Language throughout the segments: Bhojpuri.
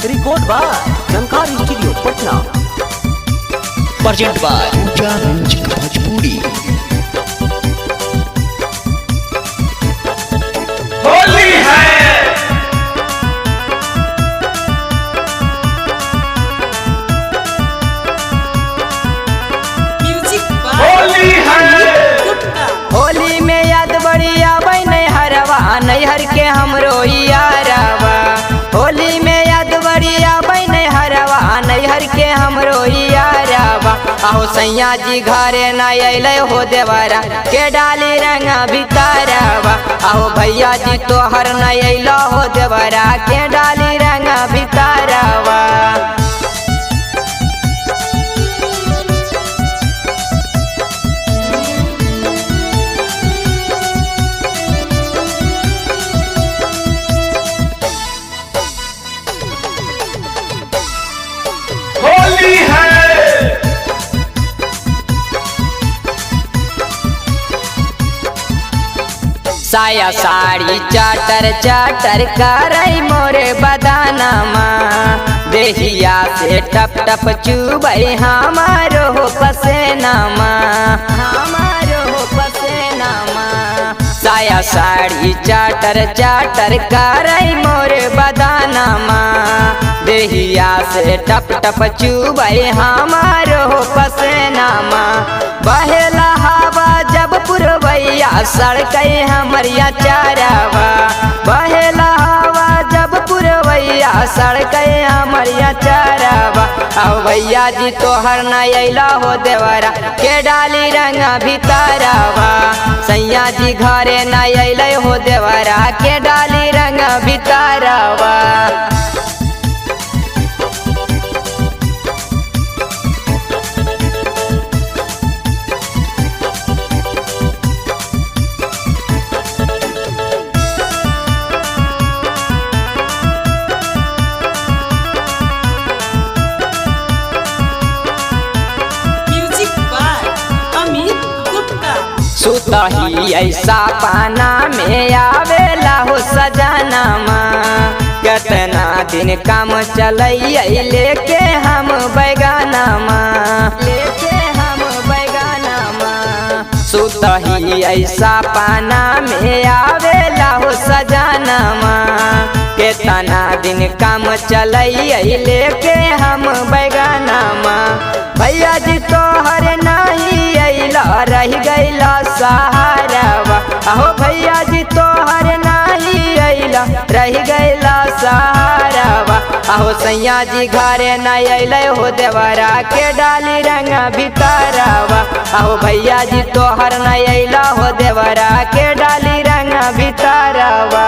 Record by Jhankar studio Patna. Present by Urja music Bhojpuri. Holi है होली है होली में याद बड़ी आबै नैहरवा नैहर के हमरो यारवा। होली में याद बड़ी आबै नैहरवा नैहर के हमरो यारवा। आहो सैया जी घरे न अइले हो देवरा के डाली रंग भितरवा। आहो भैया जी तोहर न अइलो हो देवरा के डाली रंग भितरवा। होली है साया साड़ी चाटर चाटर करई मोरे बदानमा। देहिया से टप टप चुबई हमारो हो पसेनामा हमारो हो पसेनामा। साया साड़ी चाटर चाटर करई मोरे बदानमा। देहिया से टप टप चुबई हमारो हो पसेनामा। बहेला हवा जब पुरवैया सड़कई हमरिया चारवा। बहेला हवा जब पुरवैया सड़कई हमरिया चारवा। अब भैया जी तोहर न अइला हो देवरा के डाली रंग भितरवा। सैया जी घरे न अइले हो देवरा के डाली रंग भितरवा। सुतही ऐसा पाना में आवेला हो सजनमा। कितना दिन काम चलैया लेके हम बैगानमा लेके हम बैगानमा। सुतही ऐसा पाना में आवेला हो सजनमा। कितना दिन काम चलैया लेके हम बैगानमा। भैया जी तोहर नहीं अइला रह गइला सहारवा। आहो भैया जी तोहर नहीं अइला रह गइला सहारवा। आहो सैया जी घरे न अइले हो देवरा के डाली रंग भितरवा। आहो भैया जी तोहर न अइला हो देवरा के डाली रंग भितरवा।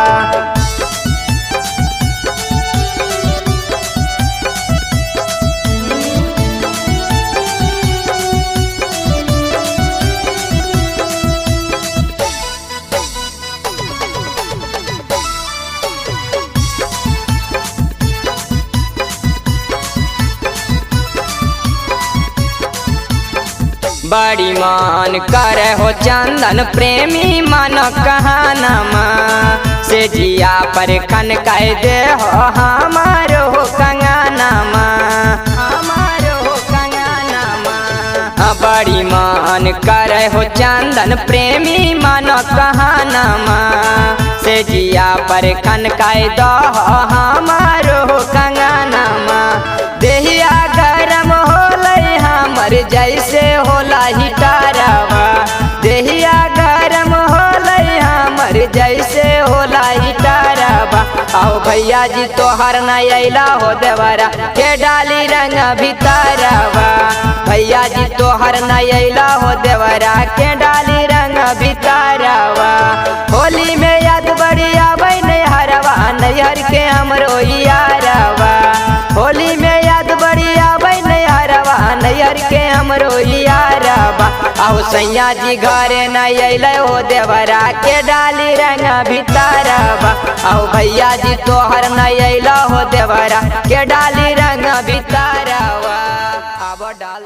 बड़ी मान करे हो चंदन प्रेमी मन कहानमा। से जिया पर खन कह दे हो हमारो हो कंगनामा हमारो हो कंगनामा। बड़ी मान करे हो चंदन प्रेमी मन कहानमा। से जिया पर खन कह दो हो हमारो हो कंगनामा। देहिया गरम होलई हमर जैसे होला हिटारवा। देहिया गरम होलई हमर जैसे होला हिटारवा। आओ भैया जी तोहर न अइला हो देवरा के डाली रंग भितरवा। भैया जी तोहर न अइला हो देवरा के डाली रंग भितरवा। होली में याद बड़ी आबै नैहरवा नैहर के हमरो यारवा। होली में याद बड़ी आबै नैहरवा नैहर के हमरो यारवा। आहो सैया जी घरे न अइले हो देवरा के डाली रंग भितरवा। आहो भैया जी तोहर न अइला हो देवरा के डाली रंग भितरवा। अब डाल